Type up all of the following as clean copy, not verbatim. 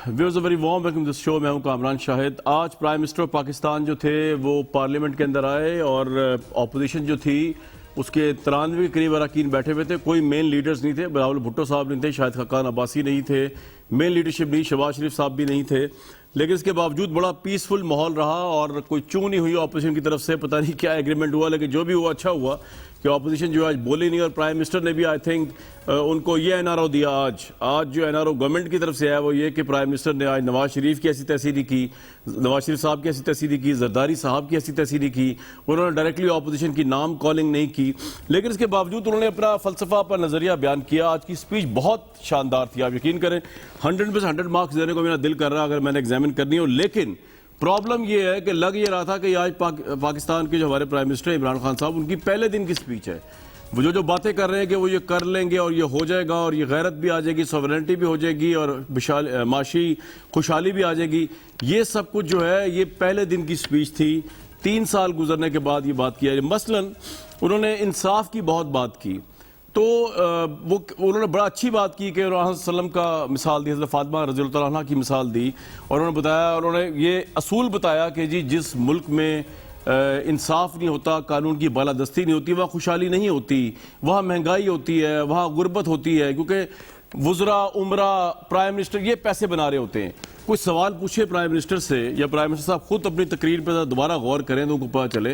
Viewers, very warm welcome this show. मैं हूं कामरान शाहिद। आज प्राइम मिनिस्टर पाकिस्तान जो थे वो पार्लियामेंट के अंदर आए और अपोजिशन जो थी उसके 93 के करीब अरकान बैठे हुए थे। कोई मेन लीडर्स नहीं थे। बिलावल भुट्टो साहब नहीं थे, शाहिद खाकान अब्बासी नहीं थे, मेन लीडरशिप नहीं, शहबाज शरीफ साहब भी नहीं थे। लेकिन इसके बावजूद बड़ा पीसफुल माहौल रहा और कोई चूं नहीं हुई अपोजिशन की तरफ से। पता नहीं क्या एग्रीमेंट हुआ, लेकिन जो भी हुआ अच्छा हुआ कि अपोजिशन जो आज बोली नहीं और प्राइम मिनिस्टर ने भी आई थिंक उनको ये एनआरओ दिया। आज जो एनआरओ गवर्नमेंट की तरफ से आया वो ये कि प्राइम मिनिस्टर ने आज नवाज शरीफ की ऐसी तहसीरी की, नवाज शरीफ साहब की ऐसी तहसीरी की, जरदारी साहब की ऐसी तहसीरी की। उन्होंने डायरेक्टली अपोजिशन की नाम कॉलिंग नहीं की, लेकिन इसके बावजूद उन्होंने अपना फलसफा, अपना नजरिया बयान किया। आज की स्पीच बहुत शानदार थी। आप यकीन करें 100 मार्क्स देने को मेरा दिल कर रहा अगर मैंने एग्जामिन करनी हो। लेकिन प्रॉब्लम यह है कि लग ये रहा था कि आज पाकिस्तान के जो हमारे प्राइम मिनिस्टर इमरान खान साहब, उनकी पहले दिन की स्पीच है। वो जो बातें कर रहे हैं कि वो ये कर लेंगे और ये हो जाएगा और ये गैरत भी आ जाएगी, सॉवरेनिटी भी हो जाएगी और माशी खुशहाली भी आ जाएगी, ये सब कुछ जो है ये पहले दिन की स्पीच थी। 3 साल गुजरने के बाद ये बात किया। मसलन उन्होंने इंसाफ की बहुत बात की, तो वो उन्होंने बड़ा अच्छी बात की कि वसल्लम का मिसाल दी, हज़रत फातिमा रज़ियल्लाहु अन्हा की मिसाल दी और उन्होंने बताया, उन्होंने ये असूल बताया कि जी जिस मुल्क में इंसाफ नहीं होता, कानून की बालादस्ती नहीं होती, वहाँ खुशहाली नहीं होती, वहाँ महंगाई होती है, वहाँ गुर्बत होती है। क्योंकि वज़रा, उमरा, प्राइम मिनिस्टर ये पैसे बना रहे होते हैं। कोई सवाल पूछे प्राइम मिनिस्टर से या प्राइम मिनिस्टर साहब खुद अपनी तकरीर पर दोबारा गौर करें तो उनको पता चले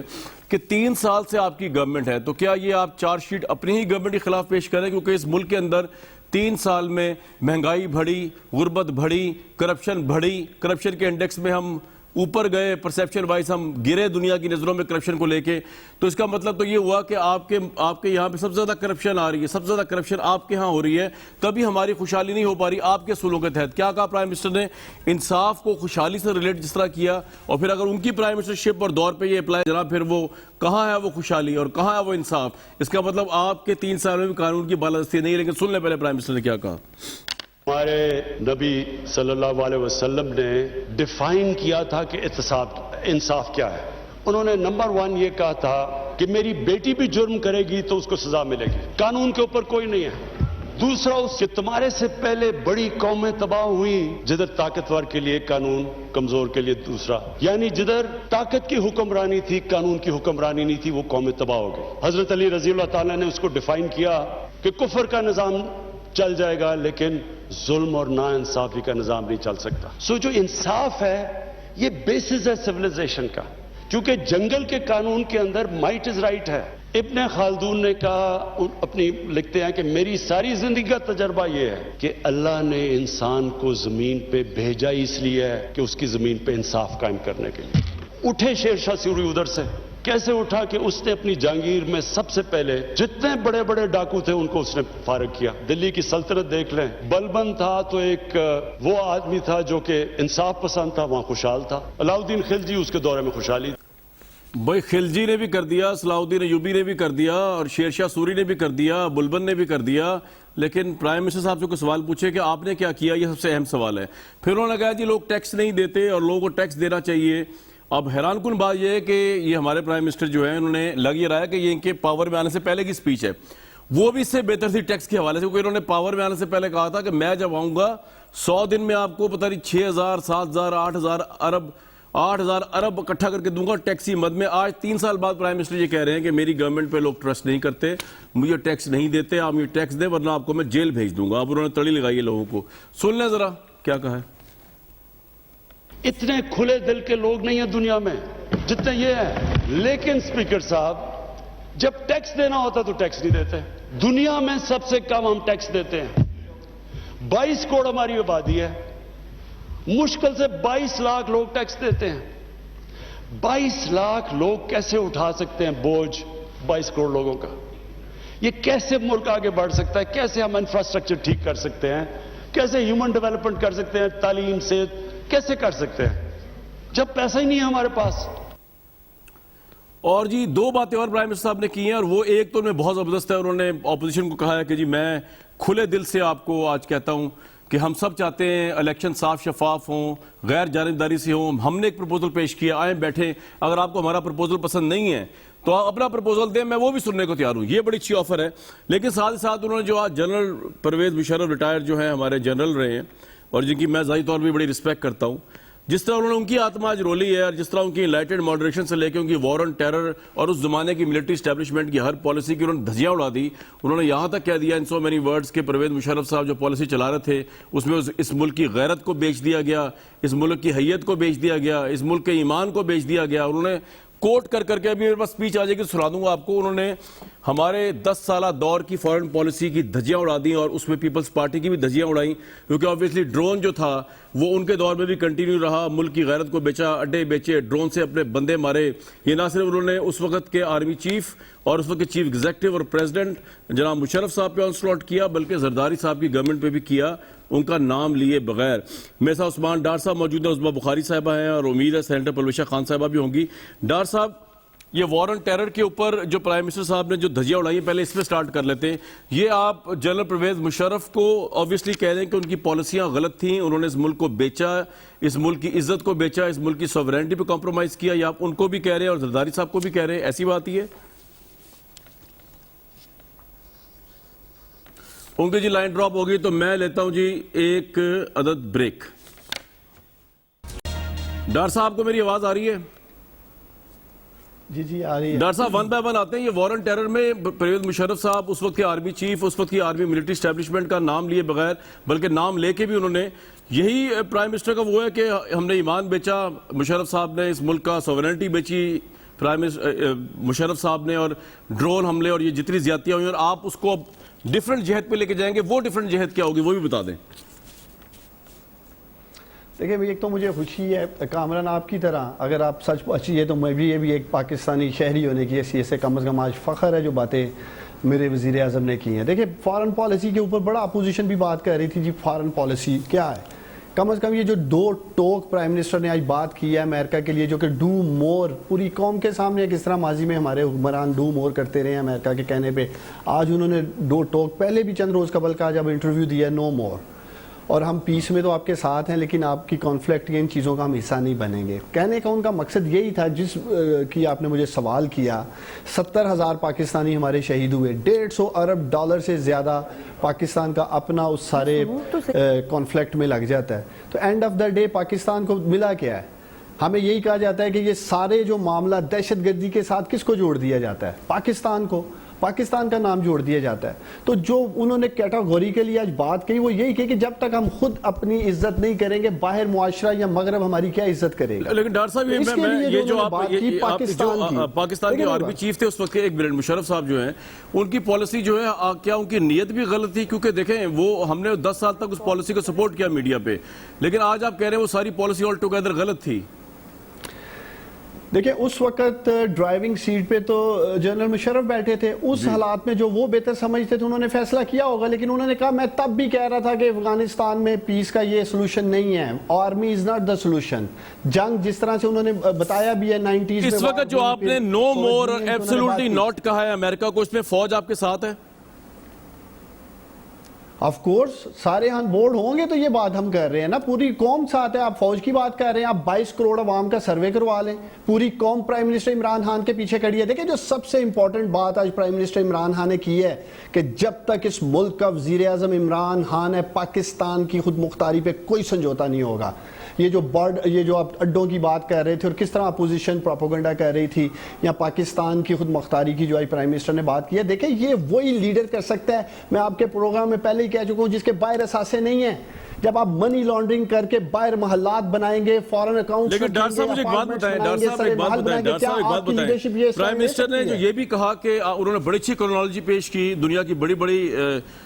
कि 3 साल से आपकी गवर्नमेंट है, तो क्या ये आप चार्जशीट अपनी ही गवर्नमेंट के खिलाफ पेश करें? क्योंकि इस मुल्क के अंदर 3 साल में महंगाई बढ़ी, गुर्बत बढ़ी, करप्शन बढ़ी, करप्शन के इंडेक्स में हम ऊपर गए, परसेप्शन वाइज हम गिरे दुनिया की नजरों में करप्शन को लेके। तो इसका मतलब तो ये हुआ कि आपके यहाँ पे सबसे ज्यादा करप्शन आ रही है, सबसे ज्यादा करप्शन आपके यहाँ हो रही है, तभी हमारी खुशहाली नहीं हो पा रही आपके असूलों के तहत। क्या कहा प्राइम मिनिस्टर ने? इंसाफ को खुशहाली से रिलेट जिस तरह किया, और फिर अगर उनकी प्राइम मिनिस्टरशिप और दौर पर ये अप्लाई जनाब, फिर वो कहाँ है वो खुशहाली और कहाँ है वो इंसाफ? इसका मतलब आपके 3 साल में भी कानून की बालादस्ती नहीं। लेकिन सुन ले पहले प्राइम मिनिस्टर ने क्या कहा। हमारे नबी सल्लल्लाहु अलैहि वसल्लम ने डिफाइन किया था कि इंसाफ क्या है। उन्होंने नंबर 1 ये कहा था कि मेरी बेटी भी जुर्म करेगी तो उसको सजा मिलेगी, कानून के ऊपर कोई नहीं है। दूसरा, उसके तुम्हारे से पहले बड़ी कौमें तबाह हुई जिधर ताकतवर के लिए कानून, कमजोर के लिए दूसरा। यानी जिधर ताकत की हुक्मरानी थी, कानून की हुक्मरानी नहीं थी, वो कौमें तबाह हो गई। हजरत अली रज़ियल्लाहु ताला ने उसको डिफाइन किया कि कुफर का निजाम चल जाएगा लेकिन जुल्म और नाइंसाफी का निजाम नहीं चल सकता। सो जो इंसाफ है ये बेसिस है सिविलाइजेशन का, क्योंकि जंगल के कानून के अंदर माइट इज राइट है। इब्ने खालदून ने कहा, अपनी लिखते हैं कि मेरी सारी जिंदगी का तजर्बा यह है कि अल्लाह ने इंसान को जमीन पे भेजा इसलिए है कि उसकी जमीन पे इंसाफ कायम करने के लिए। उठे शेरशाह सूरी उधर से कैसे उठा कि उसने अपनी जहांगीर में सबसे पहले जितने बड़े बड़े डाकू थे उनको उसने फारिग किया। दिल्ली की सल्तनत देख लें, बलबन था तो एक वो आदमी था जो कि इंसाफ पसंद था, वहां खुशहाल था। अलाउद्दीन खिलजी उसके दौरे में खुशहाली। भाई खिलजी ने भी कर दिया, सलाउद्दीन अयूबी ने भी कर दिया और शेरशाह सूरी ने भी कर दिया, बुलबन ने भी कर दिया। लेकिन प्राइम मिनिस्टर साहब से कोई सवाल पूछे कि आपने क्या किया, ये सबसे अहम सवाल है। फिर उन्होंने कहा जी लोग टैक्स नहीं देते और लोगों को टैक्स देना चाहिए। अब हैरानकुन बात यह है कि ये हमारे प्राइम मिनिस्टर जो है, उन्होंने लग ये रहा है कि ये इनके पावर में आने से पहले की स्पीच है, वो भी इससे बेहतर थी टैक्स के हवाले से। क्योंकि इन्होंने पावर में आने से पहले कहा था कि मैं जब आऊंगा 100 दिन में आपको पता नहीं 6000, 7000, 8000 अरब इकट्ठा करके दूंगा टैक्सी मद में। आज 3 साल बाद प्राइम मिनिस्टर ये कह रहे हैं कि मेरी गवर्नमेंट पे लोग ट्रस्ट नहीं करते, मुझे टैक्स नहीं देते, आप मुझे टैक्स दें वरना आपको मैं जेल भेज दूंगा। अब उन्होंने तड़ी लगाई है लोगों को। सुन लें जरा क्या कहा है। इतने खुले दिल के लोग नहीं है दुनिया में जितने ये हैं। लेकिन स्पीकर साहब, जब टैक्स देना होता तो टैक्स नहीं देते। दुनिया में सबसे कम हम टैक्स देते हैं। 22 करोड़ हमारी आबादी है, मुश्किल से 22 लाख लोग टैक्स देते हैं। 22 लाख लोग कैसे उठा सकते हैं बोझ 22 करोड़ लोगों का? ये कैसे मुल्क आगे बढ़ सकता है? कैसे हम इंफ्रास्ट्रक्चर ठीक कर सकते हैं? कैसे ह्यूमन डेवलपमेंट कर सकते हैं? तालीम से कैसे कर सकते हैं जब पैसा ही नहीं है हमारे पास? और जी 2 बातें और प्राइम मिनिस्टर साहब ने की हैं, और वो एक तो उन्हें बहुत जबरदस्त है। उन्होंने ऑपोजिशन को कहा है कि जी मैं खुले दिल से आपको आज कहता हूं कि हम सब चाहते हैं इलेक्शन साफ शफाफ हों, गैर जानिबदारी से हों। हमने एक प्रपोजल पेश किया, आए बैठे, अगर आपको हमारा प्रपोजल पसंद नहीं है तो आप अपना प्रपोजल दें, मैं वो भी सुनने को तैयार हूं। ये बड़ी अच्छी ऑफर है। लेकिन साथ ही साथ उन्होंने जो आज जनरल परवेज मुशर्रफ रिटायर्ड जो है हमारे जनरल रहे हैं, और जिनकी मैं ज़ाती तौर पर बड़ी रिस्पेक्ट करता हूँ, जिस तरह उन्होंने उनकी आत्मा आज रोली है और जिस तरह उनकी इनलाइटेड मॉडरेशन से लेकर उनकी वॉर ऑन टेरर और उस जमाने की मिलिट्री स्टैब्लिशमेंट की हर पॉलिसी की उन्होंने धज्जियां उड़ा दी। उन्होंने यहाँ तक कह दिया इन सो मेनी वर्ड्स के परवेज मुशर्रफ साहब जो पॉलिसी चला रहे थे उसमें इस मुल्क की गैरत को बेच दिया गया, इस मुल्क की हैयत को बेच दिया गया, इस मुल्क के ईमान को बेच दिया गया। उन्होंने कोट कर करके, अभी मेरे पास स्पीच आ जाएगी सुना दूंगा आपको, उन्होंने हमारे 10 साल दौर की फॉरेन पॉलिसी की धज्जियां उड़ा दी और उसमें पीपल्स पार्टी की भी धज्जियां उड़ाई, क्योंकि ऑब्वियसली ड्रोन जो था वो उनके दौर में भी कंटिन्यू रहा। मुल्क की गैरत को बेचा, अड्डे बेचे, ड्रोन से अपने बंदे मारे। ये ना सिर्फ उन्होंने उस वक्त के आर्मी चीफ और उस वक्त के चीफ एग्जीक्यूटिव और प्रेसिडेंट जनाब मुशर्रफ साहब पे ऑनस्लॉट किया, बल्कि जरदारी साहब की गवर्नमेंट पे भी किया, उनका नाम लिए बगैर। मेरे साथ उस्मान डार साहब मौजूद है, उस्मा बुखारी साहबा हैं और उम्मीद है सेनेटर परवेशा खान साहबा भी होंगी। डार साहब, ये वॉर ऑन टेरर के ऊपर जो प्राइम मिनिस्टर साहब ने जो धज्जियां उड़ाई, पहले इसमें स्टार्ट कर लेते हैं। ये आप जनरल परवेज मुशर्रफ को ऑब्वियसली कह रहे हैं कि उनकी पॉलिसियां गलत थी, उन्होंने इस मुल्क को बेचा, इस मुल्क की इज्जत को बेचा, इस मुल्क की सॉवरेनिटी पे कॉम्प्रोमाइज किया, या आप उनको भी कह रहे हैं और जरदारी साहब को भी कह रहे हैं, ऐसी बात ही है? उनकी जी लाइन ड्रॉप होगी तो मैं लेता हूं जी एक अदद ब्रेक। डार साहब को मेरी आवाज आ रही है? जी जी आ रही है। डॉक्टर साहब, वन बाय वन आते हैं। ये वॉर ऑन टेरर में परवेज मुशर्रफ साहब, उस वक्त के आर्मी चीफ, उस वक्त की आर्मी मिलिट्री स्टैब्लिशमेंट का नाम लिए बगैर, बल्कि नाम लेके भी उन्होंने, यही प्राइम मिनिस्टर का वो है कि हमने ईमान बेचा, मुशर्रफ साहब ने इस मुल्क का सॉवरेनिटी बेची, प्राइम मिनिस्टर मुशर्रफ साहब ने, और ड्रोन हमले और ये जितनी ज्यादतियां हुई, और आप उसको डिफरेंट जहत पे लेके जाएंगे। वो डिफरेंट जहत क्या होगी वो भी बता दें। देखिए भाई, एक तो मुझे खुशी है कामरान आपकी तरह, अगर आप सच पूछिए तो मैं भी, ये भी एक पाकिस्तानी शहरी होने की हैसियत से कम अज़ कम आज फ़ख्र है जो बातें मेरे वज़ीर आज़म ने की हैं। देखिए, फ़ॉरेन पॉलिसी के ऊपर बड़ा अपोजिशन भी बात कर रही थी जी, फ़ॉरेन पॉलिसी क्या है। कम अज़ कम ये जो 2 टोक प्राइम मिनिस्टर ने आज बात की है अमेरिका के लिए, जो कि डू मोर, पूरी कौम के सामने किस तरह माजी में हमारे हुक्मरान डू मोर करते रहे हैं अमेरिका के कहने पर, आज उन्होंने 2 टोक पहले भी चंद रोज़ कबल का जब इंटरव्यू दिया, नो मोर, और हम पीस में तो आपके साथ हैं लेकिन आपकी कॉन्फ्लिक्ट इन चीज़ों का हम हिस्सा नहीं बनेंगे। कहने का उनका मकसद यही था, जिस की आपने मुझे सवाल किया, 70,000 पाकिस्तानी हमारे शहीद हुए, $150 अरब से ज़्यादा पाकिस्तान का अपना उस सारे कॉन्फ्लिक्ट में लग जाता है। तो and of the day Pakistan को मिला क्या है? हमें यही कहा जाता है कि ये सारे जो मामला दहशतगर्दी के साथ किसको जोड़ दिया जाता है? पाकिस्तान को, पाकिस्तान का नाम जोड़ दिया जाता है। तो जो उन्होंने कैटेगरी के लिए आज बात कही वो यही कही कि जब तक हम खुद अपनी इज्जत नहीं करेंगे, बाहर मुआशरा या मगरब हमारी क्या इज्जत करेगा। लेकिन डॉक्टर साहब, ये जो आप पाकिस्तान के आर्मी चीफ थे उस वक्त, एक मिनट, मुशर्रफ साहब जो हैं, उनकी पॉलिसी जो है, क्या उनकी नीयत भी गलत थी? क्योंकि देखें, वो हमने 10 साल तक उस पॉलिसी को सपोर्ट किया मीडिया पे, लेकिन आज आप कह रहे हैं वो सारी पॉलिसी ऑल टुगेदर गलत थी। देखिए, उस वक्त ड्राइविंग सीट पे तो जनरल मुशर्रफ बैठे थे। उस हालात में जो वो बेहतर समझते थे उन्होंने फैसला किया होगा, लेकिन उन्होंने कहा, मैं तब भी कह रहा था कि अफगानिस्तान में पीस का ये सोल्यूशन नहीं है, army is not the solution. जंग जिस तरह से उन्होंने बताया भी है 90s में, इस वक्त जो आपने नो मोर और एब्सोल्युटली नॉट कहा है अमेरिका को, इसमें फौज आपके साथ है? ऑफ कोर्स सारे हम बोर्ड होंगे तो ये बात हम कर रहे हैं ना, पूरी कौम साथ है। आप फौज की बात कर रहे हैं, आप 22 करोड़ अवाम का सर्वे करवा लें, पूरी कौम प्राइम मिनिस्टर इमरान खान के पीछे खड़ी है। देखिए, जो सबसे इंपॉर्टेंट बात आज प्राइम मिनिस्टर इमरान खान ने की है कि जब तक इस मुल्क का वजीर आजम इमरान खान है, पाकिस्तान की खुद मुख्तारी पे कोई समझौता नहीं होगा। ये जो आप अड्डों की बात कर रहे थे और किस तरह अपोजिशन प्रोपोगंडा कर रही थी, या पाकिस्तान की खुद मुख्तारी की जो आज प्राइम मिनिस्टर ने बात की है, देखिए ये वही लीडर कर सकता है। मैं आपके प्रोग्राम में पहले ही कह चुका हूं, जिसके बाहर असासे नहीं है। जब आप मनी लॉन्ड्रिंग करके बाहर महल्लात बनाएंगे, फॉरेन अकाउंट, लेकिन डॉक्टर साहब मुझे एक बात बताएं, प्राइम मिनिस्टर ने जो ये भी कहा कि उन्होंने बड़ी अच्छी क्रोनोलॉजी पेश की, दुनिया की बड़ी बड़ी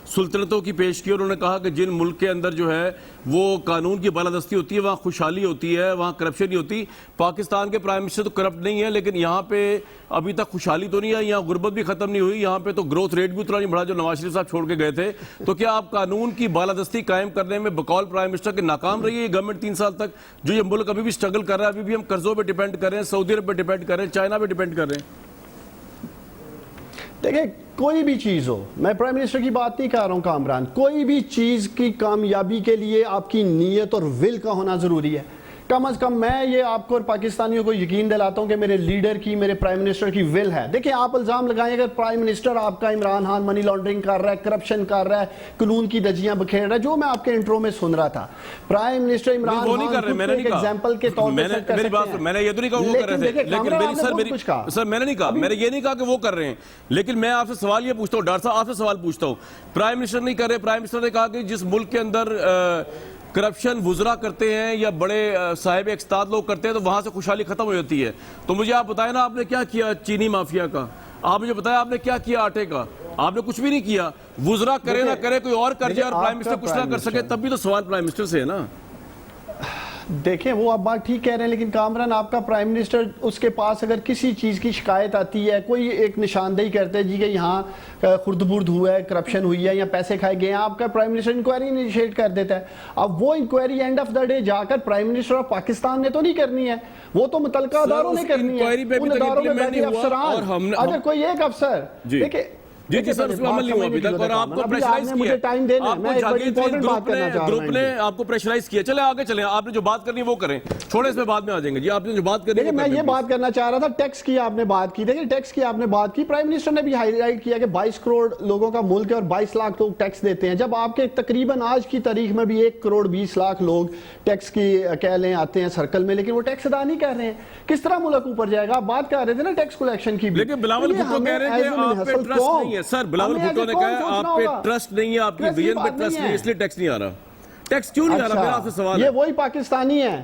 सुल्तनतों की पेश की, और उन्होंने कहा कि जिन मुल्क के अंदर जो है वो कानून की बालादस्ती होती है, वहाँ खुशहाली होती है, वहाँ करप्शन नहीं होती। पाकिस्तान के प्राइम मिनिस्टर तो करप्ट नहीं है, लेकिन यहाँ पे अभी तक खुशहाली तो नहीं है, यहाँ गुर्बत भी खत्म नहीं हुई, यहाँ पे तो ग्रोथ रेट भी उतना नहीं बढ़ा जो नवाज शरीफ साहब छोड़ के गए थे। तो क्या आप कानून की बालादस्ती कायम करने में बकौल प्राइम मिनिस्टर के नाकाम रही है गवर्नमेंट 3 साल तक? जो ये मुल्क अभी भी स्ट्रगल कर रहा है, अभी भी हम कर्जों पे डिपेंड कर रहे हैं, सऊदी अरब पे डिपेंड कर रहे हैं, चाइना पे डिपेंड कर रहे हैं। देखिए, कोई भी चीज हो, मैं प्राइम मिनिस्टर की बात नहीं कर रहा हूं कामरान, कोई भी चीज की कामयाबी के लिए आपकी नीयत और विल का होना जरूरी है। कम अज कम मैं ये आपको और पाकिस्तानियों को यकीन दिलाता हूं कि मेरे लीडर की, मेरे प्राइम मिनिस्टर की विल है। देखिए आप इल्जाम लगाएं अगर प्राइम मिनिस्टर आपका इमरान खान मनी लॉन्ड्रिंग कर रहा है, करप्शन कर रहा है, कानून की धज्जियां बखेर रहा है, जो मैं आपके इंट्रो में सुन रहा था, प्राइम मिनिस्टर इमरान खान एक एग्जांपल के तौर पर मैंने ये तो नहीं कहा वो कर रहे थे, लेकिन सर मैंने नहीं कहा, मैंने ये नहीं कहा कि वो कर रहे हैं, लेकिन मैं आपसे सवाल ये पूछता हूँ, डॉक्टर साहब आपसे सवाल पूछता हूँ, प्राइम मिनिस्टर नहीं कर रहे, प्राइम मिनिस्टर ने कहा कि जिस मुल्क के अंदर करप्शन वुजरा करते हैं या बड़े साहिब इख्तियार लोग करते हैं तो वहां से खुशहाली खत्म हो जाती है। तो मुझे आप बताएं ना, आपने क्या किया चीनी माफिया का? आप मुझे बताया आपने क्या किया आटे का? आपने कुछ भी नहीं किया। वुजरा करे ना करे, कोई और कर जाए और प्राइम मिनिस्टर कुछ ना कर सके, तब भी तो सवाल प्राइम मिनिस्टर से है ना। देखें वो आप बात ठीक कह रहे हैं, लेकिन कामरान आपका प्राइम मिनिस्टर, उसके पास अगर किसी चीज़ की शिकायत आती है, कोई एक निशानदेही करते हैं जी कि यहाँ खुर्द-बुर्द हुआ है, करप्शन हुई है या पैसे खाए गए हैं, आपका प्राइम मिनिस्टर इंक्वायरी इनिशिएट कर देता है। अब वो inquiry end of the day जाकर प्राइम मिनिस्टर ऑफ पाकिस्तान ने तो नहीं करनी है, वो तो मुतलका अदारों ने करनी है। उन अदारों में बैठे अफसरान, अगर कोई एक अफसर देखिए जी सर, उसमें अमल नहीं हुआ अभी तक और आपको प्रेशराइज किया, टाइम देना, आपको जागीर ग्रुप ने आपको प्रेशराइज किया। चले आगे चले, आपने जो बात करनी है वो करें, छोड़े इसमें बाद में आ जाएंगे। जी आपने जो बात करनी है, मैं ये बात करना चाह रहा था, टैक्स की आपने बात की। देखिए टैक्स की आपने बात की, प्राइम मिनिस्टर ने भी हाईलाइट किया कि 22 करोड़ लोगों का मुल्क है और 22 लाख लोग टैक्स देते हैं, जब आपके तकरीबन आज की तारीख में भी 1 करोड़ 20 लाख लोग टैक्स की कह लें आते हैं सर्कल में, लेकिन वो टैक्स अदा नहीं कर रहे हैं। किस तरह मुल्क ऊपर जाएगा? आप बात कर रहे थे ना टैक्स कलेक्शन की, लेकिन बिलावल भुट्टो कह रहे हैं कि आप पे ट्रस्ट नहीं है। सर बिलावल भुट्टो ने कहा आप पे ट्रस्ट नहीं है, आपकी विजन पे ट्रस्ट नहीं है, इसलिए टैक्स नहीं आ रहा। टैक्स क्यों नहीं आ रहा? मेरा आपसे सवाल है। ये वही पाकिस्तानी है,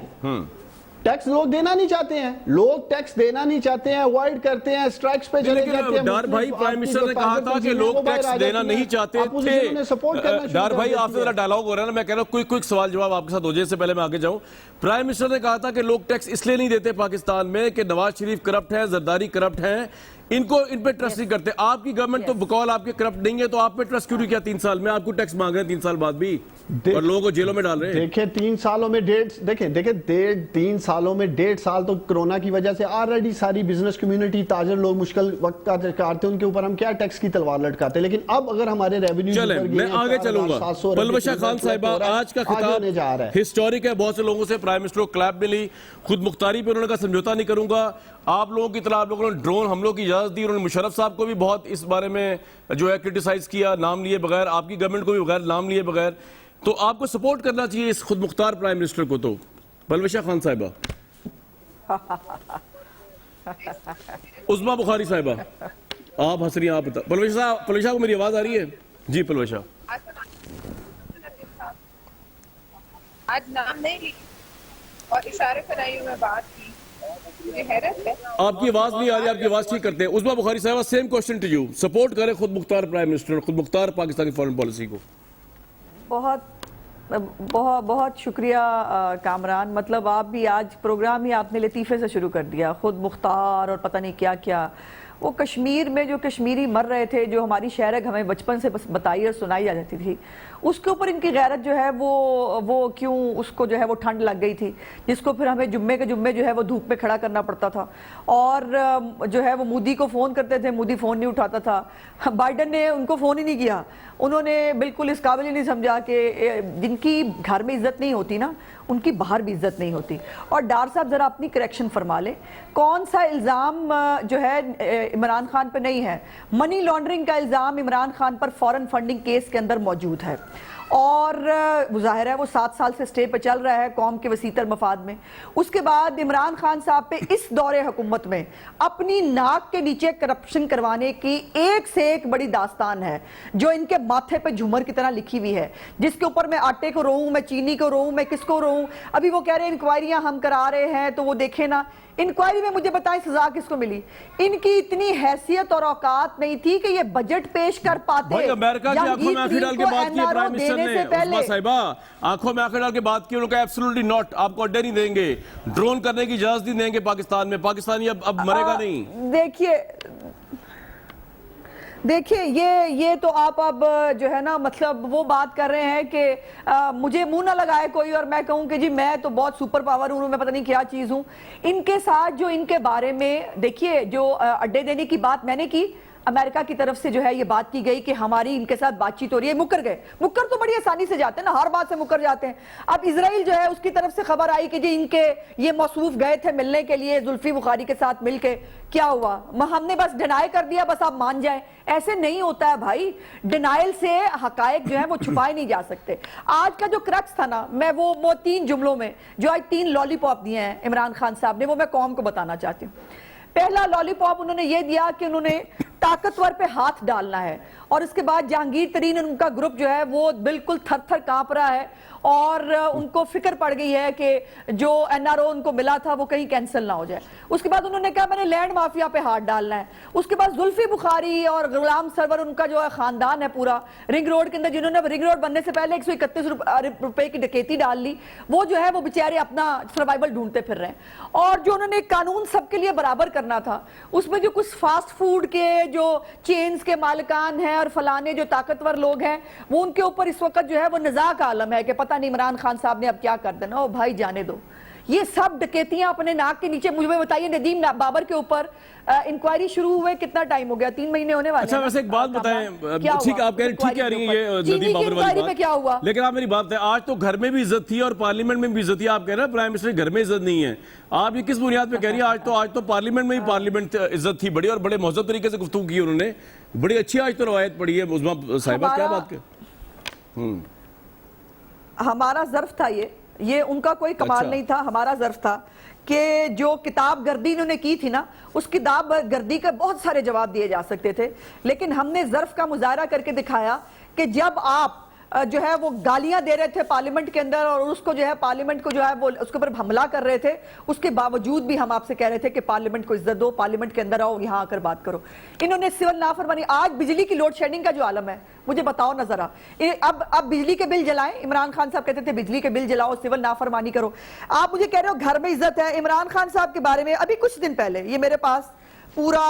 टैक्स लोग देना नहीं चाहते हैं, लोग टैक्स देना नहीं चाहते हैं, अवॉइड करते हैं, स्ट्राइक्स पे चले जाते हैं। डार भाई प्राइम मिनिस्टर ने कहा था कि लोग टैक्स देना नहीं चाहते थे। डार भाई आपसे जरा डायलॉग हो रहा है ना, मैं कह रहा हूं क्विक सवाल जवाब आपके साथ हो जाए, इससे पहले मैं आगे जाऊं। प्राइम मिनिस्टर ने कहा था कि लोग टैक्स इसलिए नहीं देते पाकिस्तान में कि नवाज शरीफ करप्ट है, जरदारी करप्ट है, इनको इन पे ट्रस्ट नहीं करते। आपकी गवर्नमेंट तो बकौल आपके करप्ट नहीं है, तो आप पे ट्रस्ट क्यों नहीं किया 3 साल में? आपको टैक्स मांग रहे हैं 3 साल बाद भी और लोगों को जेलों में डाल रहे हैं। देखिए 3 सालों में 3 सालों में 1.5 साल तो कोरोना की वजह से ऑलरेडी सारी बिजनेस कम्युनिटी, ताजर लोग मुश्किल वक्त का काटते, उनके ऊपर हम क्या टैक्स की तलवार लटकाते। लेकिन अब अगर हमारे रेवेन्यू, चले मैं आगे चलूंगा। पलवशा खान साहिबा, आज का खिताब हिस्टोरिक है, बहुत से लोगों से प्राइम मिनिस्टर को क्लैप मिली, खुद मुख्तारी पे उन्होंने कहा समझौता नहीं करूंगा। आप लोगों की तरह आप लोगों ने ड्रोन हमलों की इजाजत दी, उन्होंने मुशर्रफ साहब को भी बहुत इस बारे में जो है क्रिटिसाइज किया, नाम लिए बगैर, आपकी गवर्नमेंट को भी बगैर नाम लिए बगैर। तो आपको सपोर्ट करना चाहिए इस खुद मुख्तार प्राइम मिनिस्टर को। तो पलवशा खान साहिबा, उस्मा बुखारी साहिबा, आप हंस रही हैं, आप बता। पलवशा को मेरी आवाज आ रही है? जी पलवशा, आज नाम नहीं ली और इशारे पर आई मैं बात की, मुझे हैरत है। आपकी आवाज नहीं आ रही, आपकी आवाज ठीक करते हैं। उस्मा बुखारी साहिबा, same question to you, support करें खुद मुख्तार प्राइम मिनिस्टर, खुद मुख्तार पाकिस्तानी फॉरेन पॉलिसी को? बहुत शुक्रिया कामरान। मतलब आप भी आज प्रोग्राम ही आपने लतीफ़े से शुरू कर दिया, खुद मुख्तार और पता नहीं क्या क्या। वो कश्मीर में जो कश्मीरी मर रहे थे, जो हमारी शहरक हमें बचपन से बताई और सुनाई जाती थी, उसके ऊपर इनकी गैरत जो है वो क्यों, उसको जो है वो ठंड लग गई थी, जिसको फिर हमें जुम्मे के जुम्मे जो है वो धूप में खड़ा करना पड़ता था। और जो है वो मोदी को फ़ोन करते थे, मोदी फ़ोन नहीं उठाता था, बाइडन ने उनको फ़ोन ही नहीं किया। उन्होंने बिल्कुल इस काबिल ही नहीं समझा कि जिनकी घर में इज्जत नहीं होती ना, उनकी बाहर भी इज्जत नहीं होती। और डार साहब ज़रा अपनी करेक्शन फरमा ले, कौन सा इल्ज़ाम जो है इमरान खान पर नहीं है? मनी लॉन्ड्रिंग का इल्ज़ाम इमरान खान पर फॉरेन फंडिंग केस के अंदर मौजूद है और ज़ाहिर है वो 7 साल से स्टे पे चल रहा है कौम के वसीतर मफाद में। उसके बाद इमरान खान साहब पे इस दौरे हुकूमत में अपनी नाक के नीचे करप्शन करवाने की एक से एक बड़ी दास्तान है, जो इनके माथे पे झूमर की तरह लिखी हुई है, जिसके ऊपर मैं आटे को रोऊं, मैं चीनी को रोऊं, मैं किसको रोऊं। अभी वो कह रहे हैं इंक्वायरियां हम करा रहे हैं, तो वो देखे ना इंक्वायरी में मुझे बताएं सजा किसको मिली? इनकी इतनी हैसियत और औकात नहीं थी कि ये बजट पेश कर पाते। भाई अमेरिका की आंखों में आंखें डाल के बात की प्राइम मिनिस्टर ने, उस्मा साहिबा आंखों में आंखें डाल के बात की, उन्होंने एब्सोल्युटली नॉट, आपको अड्डे नहीं देंगे, ड्रोन करने की इजाजत नहीं देंगे पाकिस्तान में, पाकिस्तानी अब मरेगा नहीं। देखिए ये तो आप अब जो है ना, मतलब वो बात कर रहे हैं कि मुझे मुंह ना लगाए कोई और मैं कहूं कि जी मैं तो बहुत सुपर पावर हूं, मैं पता नहीं क्या चीज हूं। इनके साथ जो इनके बारे में देखिए, जो अड्डे देने की बात मैंने की, अमेरिका की तरफ से जो है ये बात की गई कि हमारी इनके साथ बातचीत हो रही है, मुकर गए। मुकर तो बड़ी आसानी से जाते हैं ना, हर बात से मुकर जाते हैं। अब इजराइल जो है उसकी तरफ से खबर आई कि जी इनके ये मौसूफ गए थे मिलने के लिए जुल्फी बुखारी के साथ मिलके, क्या हुआ? हमने बस डिनाई कर दिया, बस आप मान जाएं। ऐसे नहीं होता है भाई, डिनाइल से हकायक जो है वो छुपाए नहीं जा सकते। आज का जो क्रक्स था ना, मैं वो 3 जुमलों में जो आज 3 लॉलीपॉप दिए हैं इमरान खान साहब ने, वो मैं कौम को बताना चाहती हूँ। पहला लॉलीपॉप उन्होंने ये दिया कि उन्होंने ताकतवर पे हाथ डालना है, और उसके बाद जहांगीर तरीन उनका ग्रुप जो है वो बिल्कुल थर थर कांप रहा है और उनको फिक्र पड़ गई है कि जो एनआरओ उनको मिला था वो कहीं कैंसिल ना हो जाए। उसके बाद उन्होंने कहा मैंने लैंड माफिया पे हाथ डालना है। उसके बाद जुल्फी बुखारी और गुलाम सरवर, उनका जो है खानदान है पूरा रिंग रोड के अंदर, जिन्होंने रिंग रोड बनने से पहले 131 रुपए की डकैती डाल ली, वो जो है वो बेचारे अपना सर्वाइवल ढूंढते फिर रहे हैं। और जो उन्होंने कानून सबके लिए बराबर करना था, उसमें जो कुछ फास्ट फूड के जो चेन्स के मालिकान हैं और फलाने जो ताकतवर लोग हैं, वो उनके ऊपर इस वक्त जो है वो निज़ा का आलम है कि पता नहीं इमरान खान साहब ने अब क्या कर देना। ओ भाई जाने दो, ये सब डकैतियां अपने नाक के नीचे। मुझे बताइए, नदीम बाबर के ऊपर इंक्वायरी शुरू हुए कितना टाइम हो गया? 3 महीने होने वाले। अच्छा, वैसे एक बात बताएं, ठीक आप कह रहे ठीक कह रही हैं ये नदीम बाबर वाली बात, क्या हुआ? लेकिन आप मेरी बात है, आज तो घर में भी इज्जत थी और पार्लियामेंट में भी इज्जत थी। आप कह रहे हैं प्राइम मिनिस्टर घर में इज्जत नहीं है, आप ये किस बुनियाद पे कह रही हैं? आज तो पार्लियामेंट में ही पार्लियामेंट इज्जत थी बड़ी, और बड़े महजब तरीके से गुफ्तगू की उन्होंने, बड़ी अच्छी आज तो रवायत पड़ी है। उस्मा साहिबा क्या बात कर, हमारा ज़र्फ था ये उनका कोई कमाल नहीं था, हमारा ज़र्फ था कि जो किताब गर्दी इन्होंने की थी ना, उस किताब गर्दी के बहुत सारे जवाब दिए जा सकते थे, लेकिन हमने ज़र्फ का मुजाहरा करके दिखाया कि जब आप जो है वो गालियां दे रहे थे पार्लियामेंट के अंदर और उसको जो है पार्लियामेंट को जो है वो उसके ऊपर हमला कर रहे थे, उसके बावजूद भी हम आपसे कह रहे थे कि पार्लियामेंट को इज्जत दो, पार्लियामेंट के अंदर आओ, यहां आकर बात करो। इन्होंने सिविल नाफरमानी, आज बिजली की लोड शेडिंग का जो आलम है, मुझे बताओ ना जरा, अब बिजली के बिल जलाएं। इमरान खान साहब कहते थे बिजली के बिल जलाओ, सिविल नाफरमानी करो। आप मुझे कह रहे हो घर में इज्जत है। इमरान खान साहब के बारे में अभी कुछ दिन पहले ये मेरे पास पूरा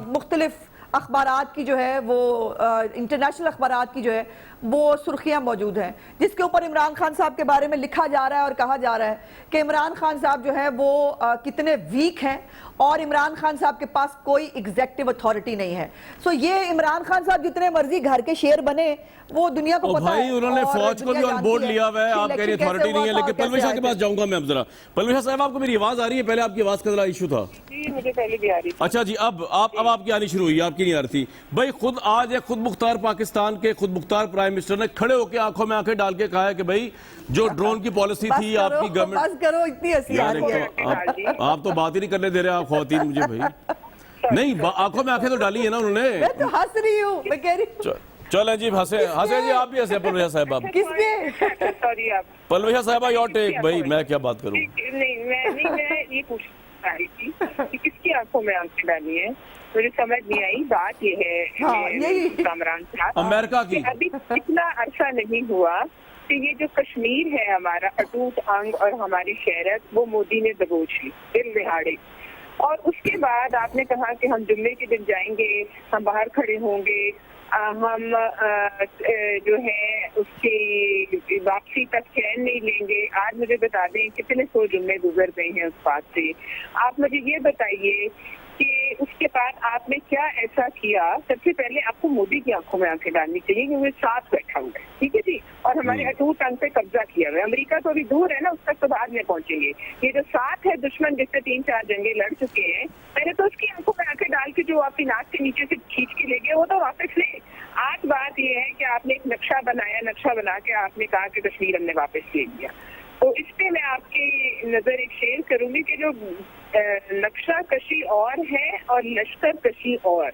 मुख्तलिफ अखबारात की जो है वो इंटरनेशनल अखबारात की जो है वो सुर्खियां मौजूद हैं, जिसके ऊपर इमरान खान साहब के बारे में लिखा जा रहा है और कहा जा रहा है कि इमरान खान साहब जो है वो कितने वीक हैं और इमरान खान साहब के पास कोई एग्जेक्टिव अथॉरिटी नहीं है। सो ये इमरान खान साहब जितने मर्जी घर के शेर बने, वो दुनिया को पता है। उन्होंने फौज को भी ऑन बोर्ड लिया हुआ है, आप कह रही अथॉरिटी नहीं है। लेकिन पलवेश साहब के पास जाऊंगा मैं अब जरा। पलवेश साहब, आपको मेरी आवाज आ रही है? पहले आपकी आवाज का जरा इशू था। जी मुझे पहले भी आ रही थी। अच्छा जी, अब आपकी आनी शुरू हुई, आपकी नहीं आ रही थी भाई। खुद आज एक खुद मुख्तार पाकिस्तान के खुद मुख्तार प्राइम मिनिस्टर ने खड़े होकर आंखों में आंखें डाल के कहा है कि भाई जो ड्रोन की पॉलिसी थी आपकी गवर्नमेंट, बस करो, इतनी हंसी आ रही है। आप तो बात ही नहीं करने दे रहे आप खवातीन मुझे भाई। नहीं, आंखों में आंखें तो डाली है ना उन्होंने। मैं तो हंस रही हूँ, मैं कह रही हूँ। चले जी, हंसे जी, आप भी हंसे। पलवेश साहब, आप किसके? सॉरी आप पलवेश साहब योर टेक भाई, मैं क्या बात करूँ? नहीं मैं ये पूछना रही थी कि किसकी आंखों में आंखें डाली है, मुझे समझ नहीं आई। बात ये है कामरान साहब, अमेरिका की अभी इतना अरसा नहीं हुआ कि ये जो कश्मीर है हमारा अटूट अंग और हमारी शहरत, वो मोदी ने दबोच ली दिल दिहाड़े। और उसके बाद आपने कहा कि हम जुम्मे के दिन जाएंगे, हम बाहर खड़े होंगे, हम जो है उसकी वापसी तक चैन नहीं लेंगे। आज मुझे बता दें कितने 100 जुम्मे गुजर गए हैं उस बात से। आप मुझे ये बताइए कि उसके बाद आपने क्या ऐसा किया। सबसे पहले आपको मोदी की आंखों में आंखें डालनी चाहिए कि वो साथ बैठा हुआ है, ठीक है जी, और हमारे अटूट अंग पे कब्जा किया हुआ है। अमेरिका तो अभी दूर है ना, उस तक तो बाद में पहुंचेंगे। ये जो साथ है दुश्मन जिससे 3-4 जंगे लड़ चुके हैं, पहले तो उसकी आंखों में आंखें डाल के जो आपकी नाक के नीचे से खींच के ले गए वो तो वापस ले। आज बात ये है कि आपने एक नक्शा बनाया, नक्शा बना के आपने कहा कि कश्मीर हमने वापस ले लिया। तो इस पे मैं आपकी नजर एक शेयर करूंगी कि जो नक्शा कशी और है और लश्कर कशी और,